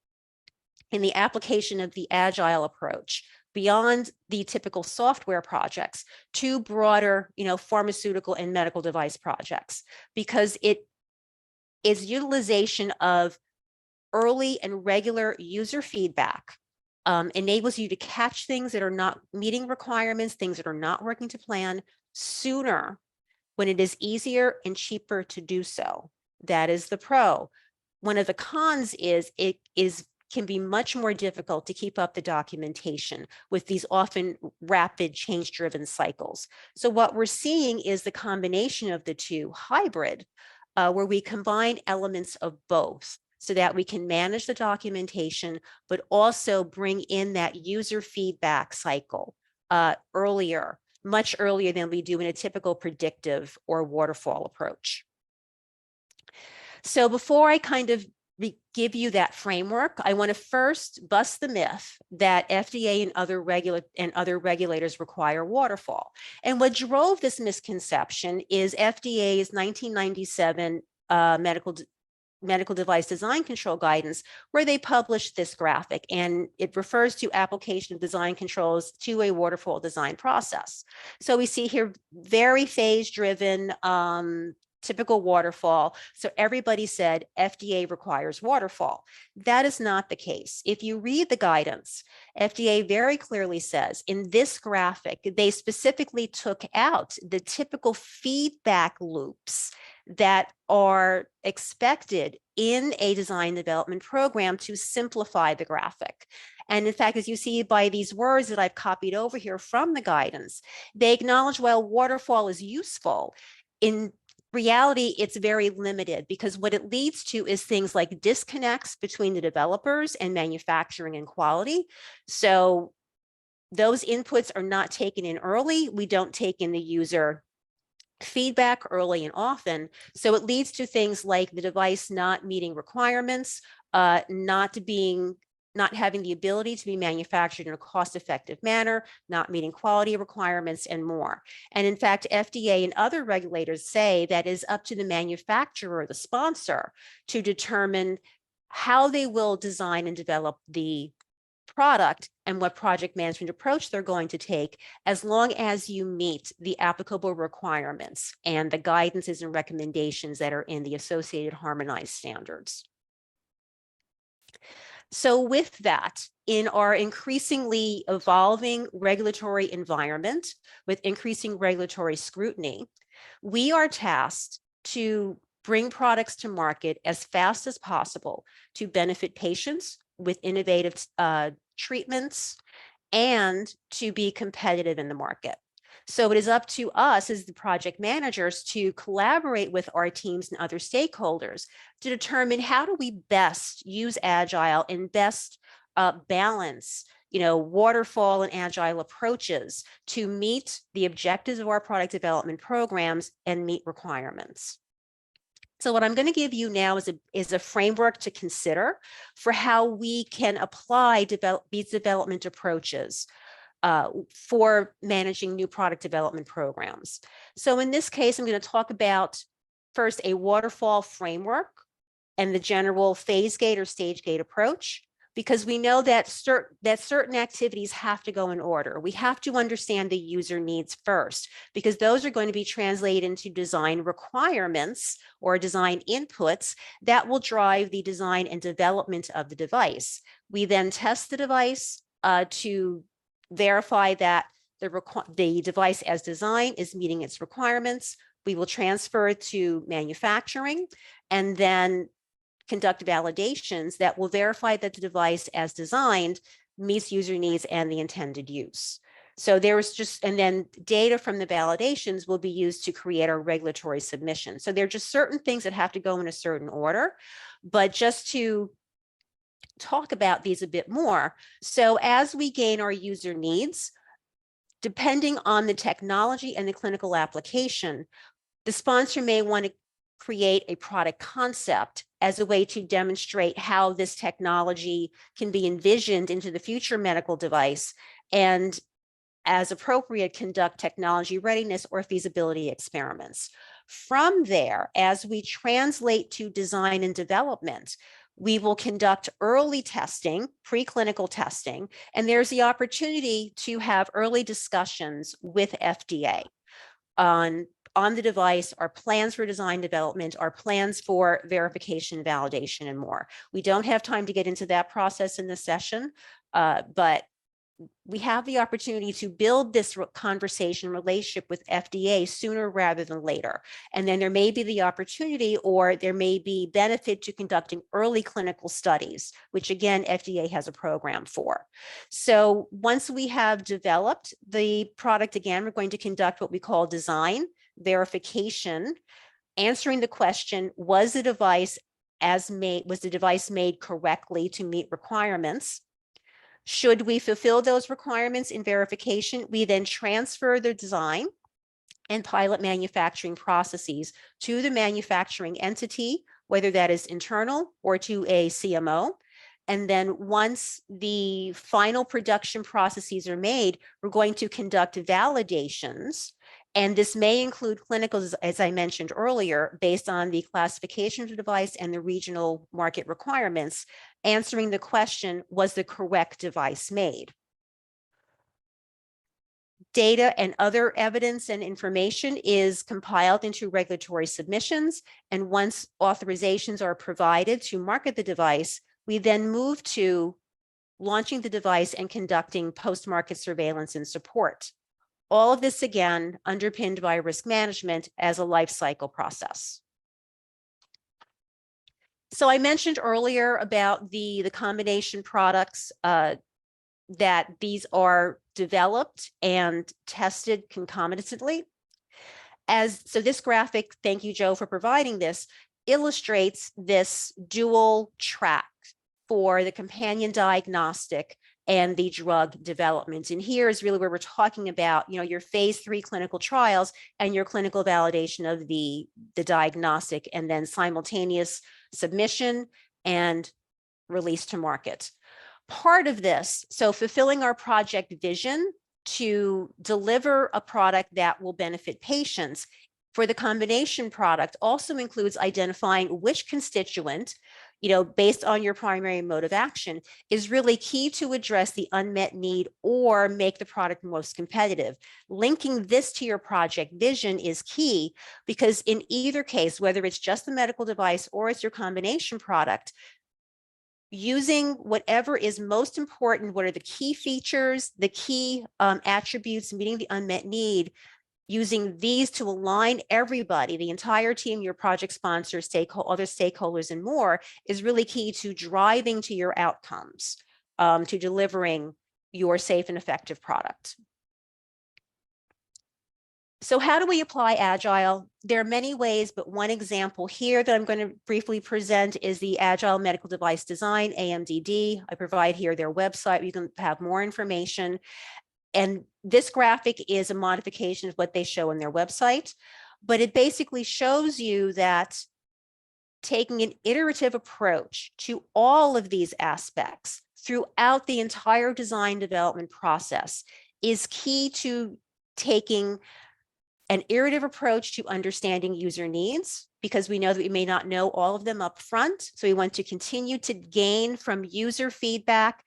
S3: in the application of the agile approach beyond the typical software projects to broader, you know, pharmaceutical and medical device projects, because it is utilization of early and regular user feedback, enables you to catch things that are not meeting requirements, things that are not working to plan sooner when it is easier and cheaper to do so. That is the pro. One of the cons is can be much more difficult to keep up the documentation with these often rapid change-driven cycles. So what we're seeing is the combination of the two, hybrid, where we combine elements of both so that we can manage the documentation, but also bring in that user feedback cycle earlier much earlier than we do in a typical predictive or waterfall approach. So before I kind of give you that framework, I want to first bust the myth that FDA and other regulators require waterfall. And what drove this misconception is FDA's 1997 medical device design control guidance, where they published this graphic, and it refers to application of design controls to a waterfall design process. So we see here very phase-driven, typical waterfall. So everybody said FDA requires waterfall. That is not the case. If you read the guidance, FDA very clearly says in this graphic, they specifically took out the typical feedback loops that are expected in a design development program to simplify the graphic. And in fact, as you see by these words that I've copied over here from the guidance, they acknowledge while waterfall is useful, in reality, it's very limited because what it leads to is things like disconnects between the developers and manufacturing and quality. So those inputs are not taken in early. We don't take in the user feedback early and often. So it leads to things like the device not meeting requirements, not having the ability to be manufactured in a cost-effective manner, not meeting quality requirements, and more. And in fact, FDA and other regulators say that it is up to the manufacturer, the sponsor, to determine how they will design and develop the product and what project management approach they're going to take, as long as you meet the applicable requirements and the guidances and recommendations that are in the associated harmonized standards. So with that, in our increasingly evolving regulatory environment with increasing regulatory scrutiny, we are tasked to bring products to market as fast as possible to benefit patients with innovative treatments and to be competitive in the market. So it is up to us as the project managers to collaborate with our teams and other stakeholders to determine how do we best use Agile and best balance, waterfall and Agile approaches to meet the objectives of our product development programs and meet requirements. So what I'm going to give you now is a framework to consider for how we can apply these development approaches for managing new product development programs. So in this case, I'm going to talk about first a waterfall framework and the general phase gate or stage gate approach, because we know that certain activities have to go in order. We have to understand the user needs first, because those are going to be translated into design requirements or design inputs that will drive the design and development of the device. We then test the device to verify that the device as designed is meeting its requirements. We will transfer it to manufacturing and then conduct validations that will verify that the device as designed meets user needs and the intended use. So and then data from the validations will be used to create our regulatory submission. So there are just certain things that have to go in a certain order, but just to talk about these a bit more. So as we gain our user needs, depending on the technology and the clinical application, the sponsor may want to create a product concept as a way to demonstrate how this technology can be envisioned into the future medical device, and as appropriate, conduct technology readiness or feasibility experiments. From there, as we translate to design and development, we will conduct early testing, preclinical testing, and there's the opportunity to have early discussions with FDA on the device, our plans for design development, our plans for verification, validation, and more. We don't have time to get into that process in this session, but we have the opportunity to build this conversation relationship with FDA sooner rather than later. And then there may be the opportunity, or there may be benefit to conducting early clinical studies, which again, FDA has a program for. So once we have developed the product, again, we're going to conduct what we call design verification, answering the question, was the device made correctly to meet requirements? Should we fulfill those requirements in verification, we then transfer the design and pilot manufacturing processes to the manufacturing entity, whether that is internal or to a CMO. And then once the final production processes are made, we're going to conduct validations. And this may include clinicals, as I mentioned earlier, based on the classification of the device and the regional market requirements, answering the question, was the correct device made? Data and other evidence and information is compiled into regulatory submissions. And once authorizations are provided to market the device, we then move to launching the device and conducting post-market surveillance and support. All of this, again, underpinned by risk management as a life cycle process. So I mentioned earlier about the combination products that these are developed and tested concomitantly. So this graphic, thank you, Joe, for providing this, illustrates this dual track for the companion diagnostic and the drug development. And here is really where we're talking about, your phase 3 clinical trials and your clinical validation of the diagnostic, and then simultaneous submission and release to market. Part of this, so fulfilling our project vision to deliver a product that will benefit patients for the combination product, also includes identifying which constituent, based on your primary mode of action, is really key to address the unmet need or make the product most competitive. Linking this to your project vision is key, because in either case, whether it's just the medical device or it's your combination product, using whatever is most important, what are the key features, the key attributes meeting the unmet need, using these to align everybody, the entire team, your project sponsors, other stakeholders, and more, is really key to driving to your outcomes, to delivering your safe and effective product. So how do we apply Agile? There are many ways, but one example here that I'm going to briefly present is the Agile Medical Device Design, AMDD. I provide here their website. You can have more information. And this graphic is a modification of what they show on their website, but it basically shows you that taking an iterative approach to all of these aspects throughout the entire design development process is key to taking an iterative approach to understanding user needs, because we know that we may not know all of them up front. So we want to continue to gain from user feedback,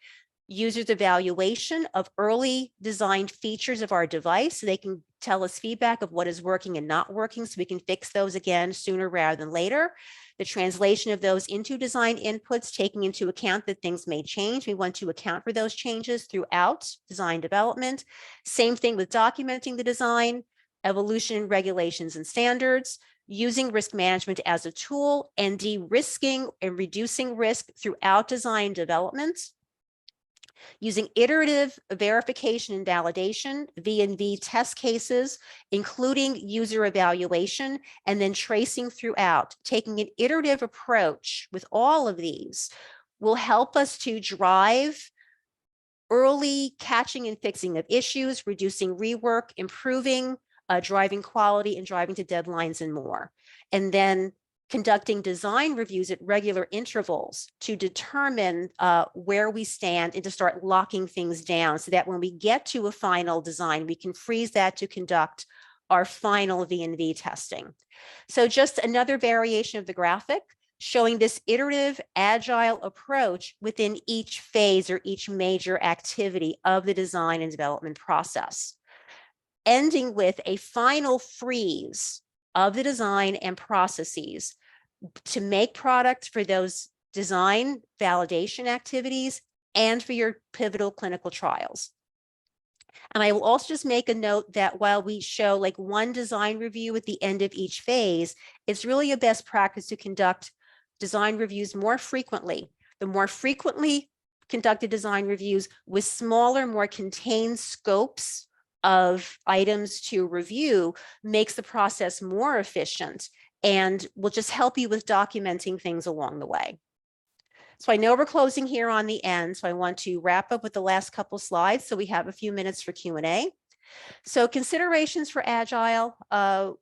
S3: users' evaluation of early designed features of our device, so they can tell us feedback of what is working and not working, so we can fix those again sooner rather than later. The translation of those into design inputs, taking into account that things may change. We want to account for those changes throughout design development. Same thing with documenting the design, evolution in regulations and standards, using risk management as a tool, and de-risking and reducing risk throughout design development, using iterative verification and validation, V&V test cases, including user evaluation, and then tracing throughout. Taking an iterative approach with all of these will help us to drive early catching and fixing of issues, reducing rework, improving, driving quality, and driving to deadlines and more. And then conducting design reviews at regular intervals to determine where we stand and to start locking things down, so that when we get to a final design, we can freeze that to conduct our final V&V testing. So just another variation of the graphic showing this iterative agile approach within each phase or each major activity of the design and development process, ending with a final freeze of the design and processes to make product for those design validation activities and for your pivotal clinical trials. And I will also just make a note that while we show like one design review at the end of each phase, it's really a best practice to conduct design reviews more frequently. The more frequently conducted design reviews with smaller, more contained scopes of items to review makes the process more efficient and will just help you with documenting things along the way. So I know we're closing here on the end, so I want to wrap up with the last couple slides so we have a few minutes for Q&A. So considerations for Agile,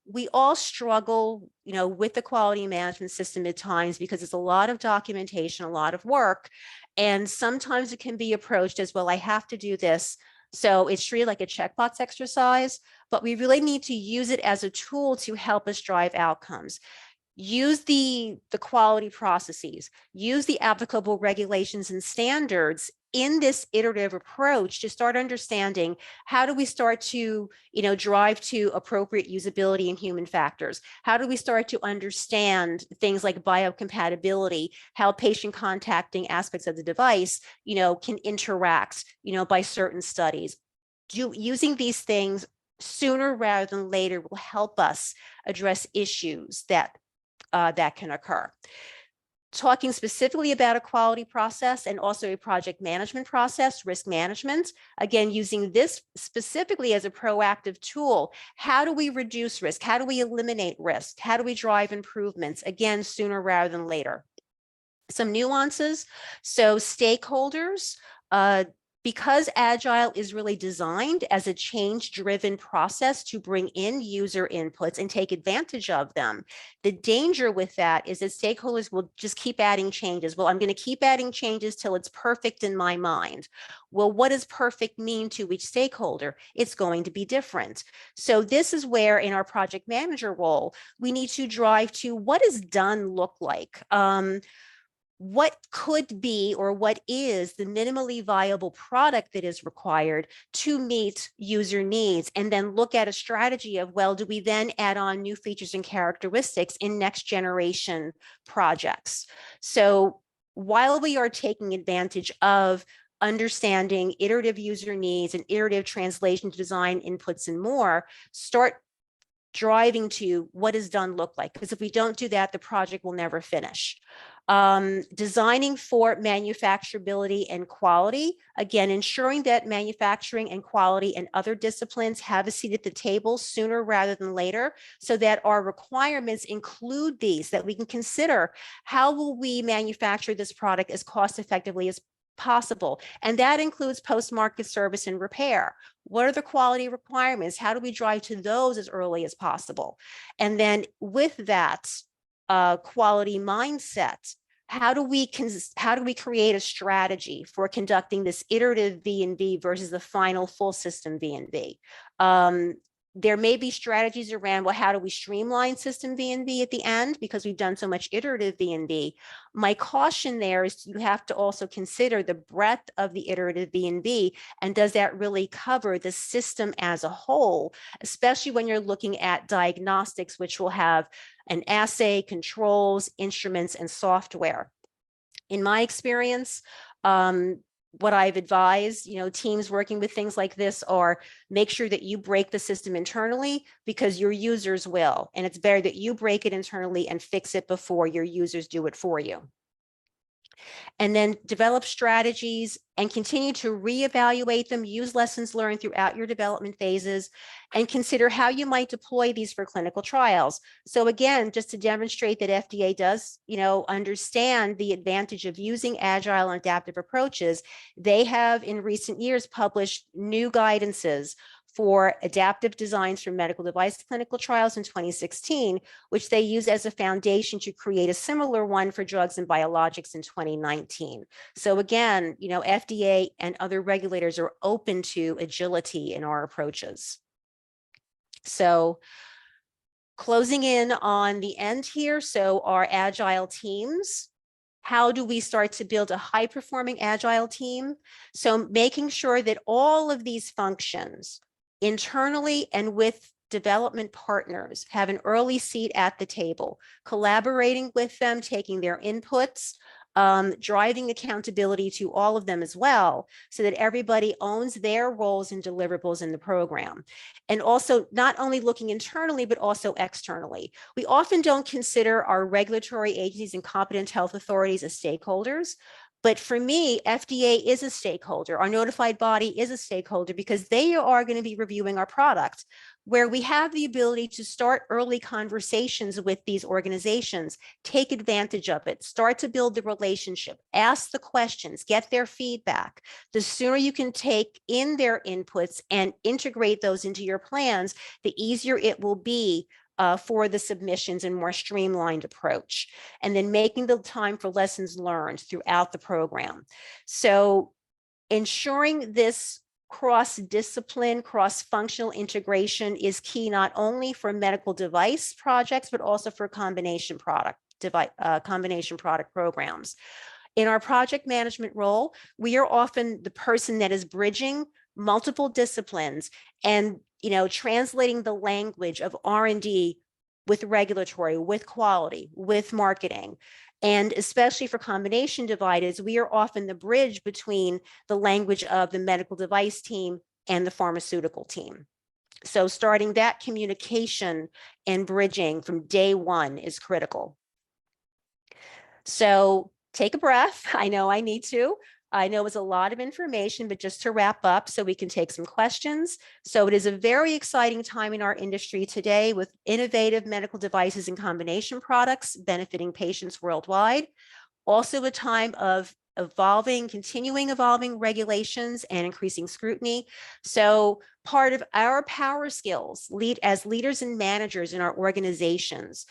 S3: we all struggle, with the quality management system at times because it's a lot of documentation, a lot of work, and sometimes it can be approached as, well, I have to do this. So it's treated like a checkbox exercise, but we really need to use it as a tool to help us drive outcomes. Use the quality processes, use the applicable regulations and standards in this iterative approach to start understanding how do we start to, drive to appropriate usability and human factors? How do we start to understand things like biocompatibility, how patient contacting aspects of the device, can interact, by certain studies? Using these things sooner rather than later will help us address issues that can occur. Talking specifically about a quality process and also a project management process, risk management, again, using this specifically as a proactive tool, how do we reduce risk? How do we eliminate risk? How do we drive improvements? Again, sooner rather than later. Some nuances. So stakeholders, because Agile is really designed as a change-driven process to bring in user inputs and take advantage of them, the danger with that is that stakeholders will just keep adding changes. Well, I'm going to keep adding changes till it's perfect in my mind. Well, what does perfect mean to each stakeholder? It's going to be different. So this is where in our project manager role, we need to drive to what does done look like? What could be or what is the minimally viable product that is required to meet user needs, and then look at a strategy of, well, do we then add on new features and characteristics in next generation projects? So while we are taking advantage of understanding iterative user needs and iterative translation to design inputs and more, start driving to what does done look like? Because if we don't do that, the project will never finish. Designing for manufacturability and quality, again, ensuring that manufacturing and quality and other disciplines have a seat at the table sooner rather than later, so that our requirements include these, that we can consider how will we manufacture this product as cost effectively as possible. And that includes post-market service and repair. What are the quality requirements? How do we drive to those as early as possible? And then with that quality mindset, how do we create a strategy for conducting this iterative V&V versus the final full system V&V? There may be strategies around, well, how do we streamline system V&V at the end because we've done so much iterative V&V? My caution there is you have to also consider the breadth of the iterative V&V, and does that really cover the system as a whole, especially when you're looking at diagnostics, which will have an assay, controls, instruments, and software. In my experience, what I've advised, teams working with things like this are make sure that you break the system internally because your users will. And it's better that you break it internally and fix it before your users do it for you. And then develop strategies and continue to reevaluate them, use lessons learned throughout your development phases, and consider how you might deploy these for clinical trials. So again, just to demonstrate that FDA does, understand the advantage of using agile and adaptive approaches, they have in recent years published new guidances for adaptive designs for medical device clinical trials in 2016, which they use as a foundation to create a similar one for drugs and biologics in 2019. So again, FDA and other regulators are open to agility in our approaches. So closing in on the end here, so our agile teams. How do we start to build a high-performing agile team? So making sure that all of these functions internally and with development partners have an early seat at the table, collaborating with them, taking their inputs, driving accountability to all of them as well, so that everybody owns their roles and deliverables in the program. And also not only looking internally, but also externally. We often don't consider our regulatory agencies and competent health authorities as stakeholders, But for me, FDA is a stakeholder. Our notified body is a stakeholder because they are going to be reviewing our product, where we have the ability to start early conversations with these organizations, take advantage of it, start to build the relationship, ask the questions, get their feedback. The sooner you can take in their inputs and integrate those into your plans, the easier it will be for the submissions and more streamlined approach, and then making the time for lessons learned throughout the program. So ensuring this cross-discipline, cross-functional integration is key not only for medical device projects, but also for combination product programs. In our project management role, we are often the person that is bridging multiple disciplines and, translating the language of R&D with regulatory, with quality, with marketing. And especially for combination devices, we are often the bridge between the language of the medical device team and the pharmaceutical team. So starting that communication and bridging from day one is critical. So take a breath. I know I need to. I know it's a lot of information, but just to wrap up so we can take some questions. So it is a very exciting time in our industry today with innovative medical devices and combination products benefiting patients worldwide. Also a time of continuing evolving regulations and increasing scrutiny. So part of our power skills as leaders and managers in our organizations,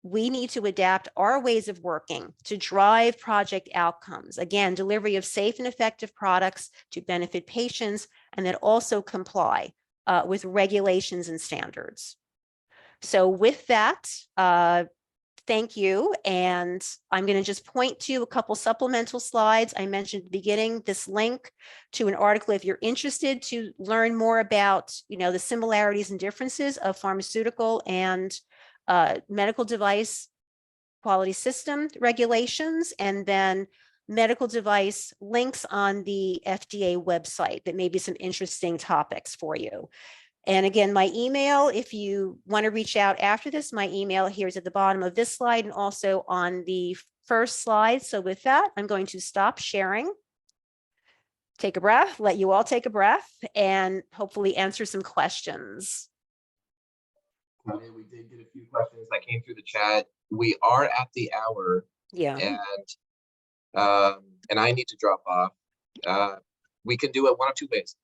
S3: we need to adapt our ways of working to drive project outcomes. Again, delivery of safe and effective products to benefit patients, and that also comply with regulations and standards. So with that, thank you. And I'm going to just point to a couple supplemental slides. I mentioned at the beginning this link to an article if you're interested to learn more about, the similarities and differences of pharmaceutical and medical device quality system regulations, and then medical device links on the FDA website that may be some interesting topics for you. And again, my email, if you want to reach out after this, my email here is at the bottom of this slide and also on the first slide. So with that, I'm going to stop sharing, take a breath, let you all take a breath, and hopefully answer some questions.
S1: We did get a few questions that came through the chat. We are at the hour.
S3: Yeah.
S1: And I need to drop off. We can do it one of two ways.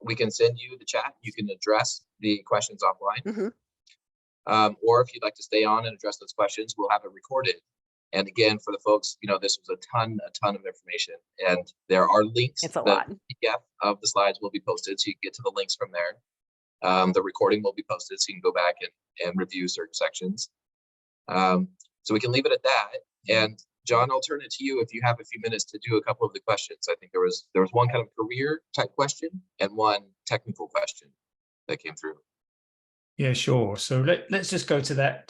S1: We can send you the chat. You can address the questions offline.
S3: Mm-hmm.
S1: Or if you'd like to stay on and address those questions, we'll have it recorded. And again, for the folks, this was a ton of information, and there are links.
S3: It's a lot.
S1: The PDF of the slides will be posted, so you can get to the links from there. The recording will be posted, so you can go back and review certain sections. So we can leave it at that. And John, I'll turn it to you if you have a few minutes to do a couple of the questions. I think there was one kind of career type question and one technical question that came through.
S2: Yeah, sure. So let's just go to that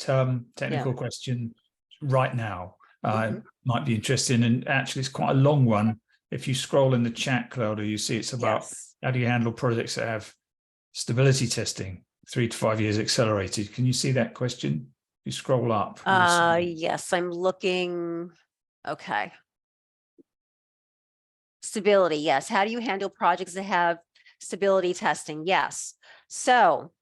S2: technical question right now. Might be interesting, and actually it's quite a long one. If you scroll in the chat, Claudia, you see it's about how do you handle projects that have stability testing 3 to 5 years accelerated. Can you see that question? You scroll up.
S3: Yes, I'm looking. Okay. Stability. Yes. How do you handle projects that have stability testing? Yes. So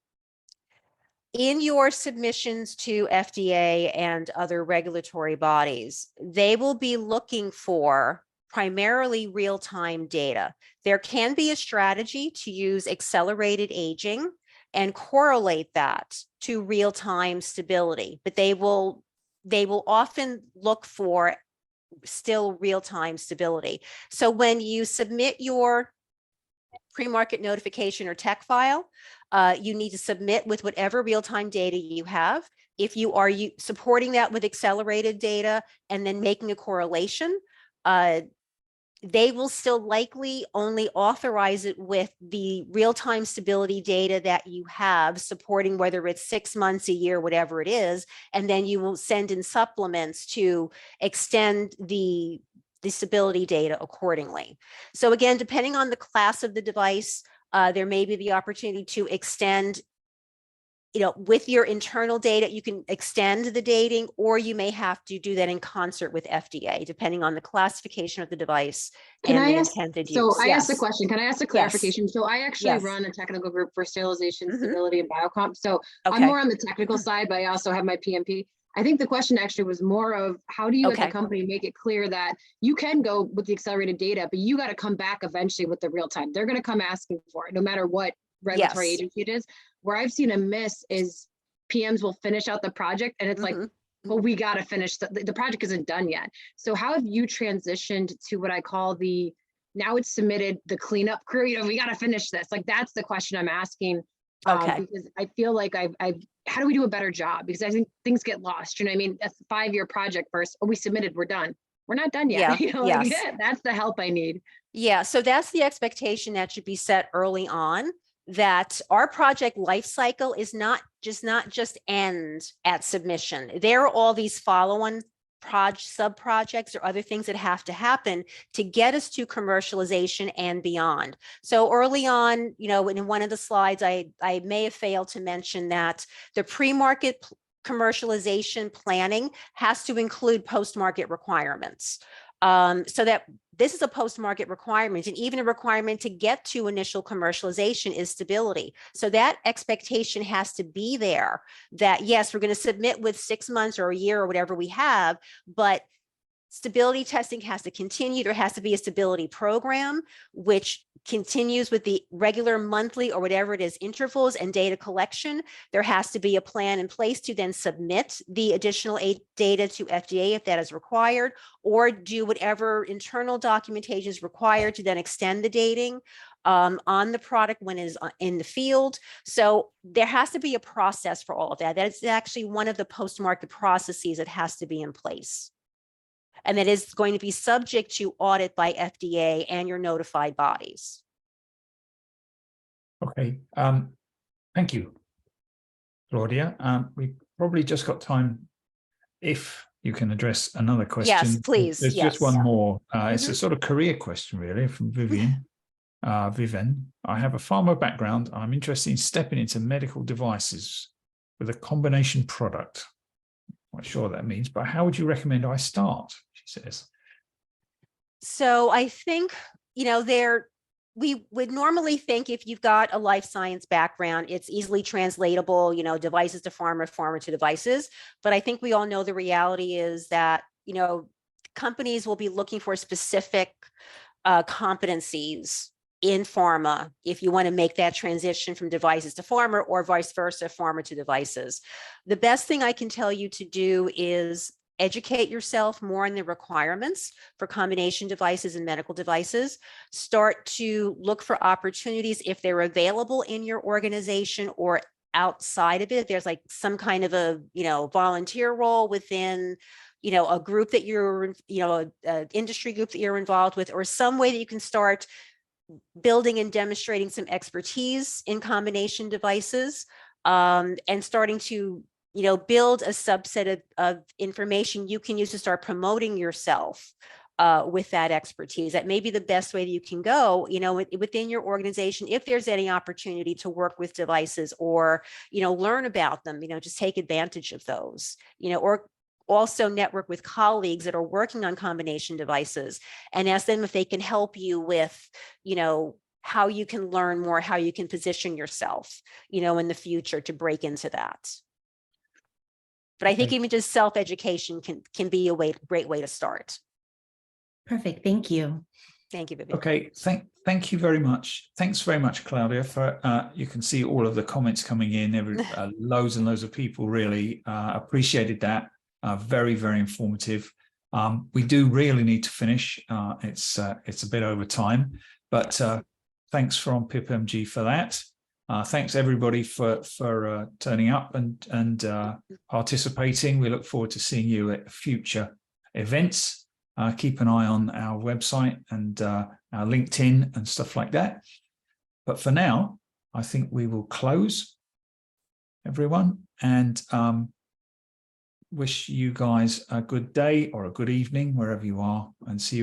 S3: in your submissions to FDA and other regulatory bodies, they will be looking for primarily real-time data. There can be a strategy to use accelerated aging and correlate that to real-time stability, but they will often look for still real-time stability. So when you submit your pre-market notification or tech file, you need to submit with whatever real-time data you have. If you are supporting that with accelerated data and then making a correlation, they will still likely only authorize it with the real-time stability data that you have supporting, whether it's 6 months, a year, whatever it is, and then you will send in supplements to extend the stability data accordingly. So again, depending on the class of the device, there may be the opportunity to extend with your internal data, you can extend the dating, or you may have to do that in concert with FDA, depending on the classification of the device and the intended use.
S4: I asked a question. Can I ask a clarification? So I actually
S3: Yes.
S4: run a technical group for sterilization,
S3: Mhm.
S4: stability, and biocomp. So
S3: Okay.
S4: I'm more on the technical side, but I also have my PMP. I think the question actually was more of how do you as a company make it clear that you can go with the accelerated data, but you got to come back eventually with the real time. They're going to come asking for it, no matter what regulatory agency it is. Where I've seen a miss is PMs will finish out the project and it's like, well, we got to finish, the project isn't done yet. So how have you transitioned to what I call now it's submitted, the cleanup crew, we got to finish this. Like, that's the question I'm asking. Because I feel like how do we do a better job? Because I think things get lost. You know what I mean? That's a 5-year project first. Oh, we submitted, we're done. We're not done yet. That's the help I need.
S3: Yeah. So that's the expectation that should be set early on, that our project life cycle is not just end at submission. There are all these follow-on sub projects or other things that have to happen to get us to commercialization and beyond. So early on, in one of the slides, I may have failed to mention that the pre-market commercialization planning has to include post-market requirements. So that this is a post-market requirement, and even a requirement to get to initial commercialization is stability. So that expectation has to be there, that yes, we're going to submit with 6 months or a year or whatever we have, but stability testing has to continue. There has to be a stability program, which continues with the regular monthly or whatever it is intervals and data collection. There has to be a plan in place to then submit the additional data to FDA if that is required, or do whatever internal documentation is required to then extend the dating on the product when it is in the field. So there has to be a process for all of that. That's actually one of the post-market processes that has to be in place. And that is going to be subject to audit by FDA and your notified bodies.
S2: Okay, thank you, Claudia. We probably just got time if you can address another question.
S3: Yes, please.
S2: There's just one more. It's a sort of career question, really, from Vivian. Vivian, I have a pharma background. I'm interested in stepping into medical devices with a combination product. Not sure what that means, but how would you recommend I start? She says.
S3: So I think, we would normally think if you've got a life science background, it's easily translatable, devices to pharma, pharma to devices. But I think we all know the reality is that, companies will be looking for specific competencies in pharma if you want to make that transition from devices to pharma, or vice versa, pharma to devices. The best thing I can tell you to do is educate yourself more on the requirements for combination devices and medical devices. Start to look for opportunities if they're available in your organization or outside of it. There's like some kind of a, volunteer role within, a group that you're, an industry group that you're involved with, or some way that you can start building and demonstrating some expertise in combination devices, and starting to build a subset of information you can use to start promoting yourself with that expertise. That may be the best way that you can go, within your organization. If there's any opportunity to work with devices or, learn about them, just take advantage of those, or also network with colleagues that are working on combination devices and ask them if they can help you with, how you can learn more, how you can position yourself, in the future to break into that. But I think even just self-education can be a great way to start.
S5: Perfect. Thank you.
S3: Thank you, Vivian.
S2: Okay, thank you very much. Thanks very much, Claudia. For you can see all of the comments coming in. Loads and loads of people really appreciated that. Very, very informative. We do really need to finish. It's a bit over time, but thanks from PIPMG for that. Thanks everybody for turning up and participating. We look forward to seeing you at future events. Keep an eye on our website and our LinkedIn and stuff like that. But for now, I think we will close, everyone, and wish you guys a good day or a good evening wherever you are, and see you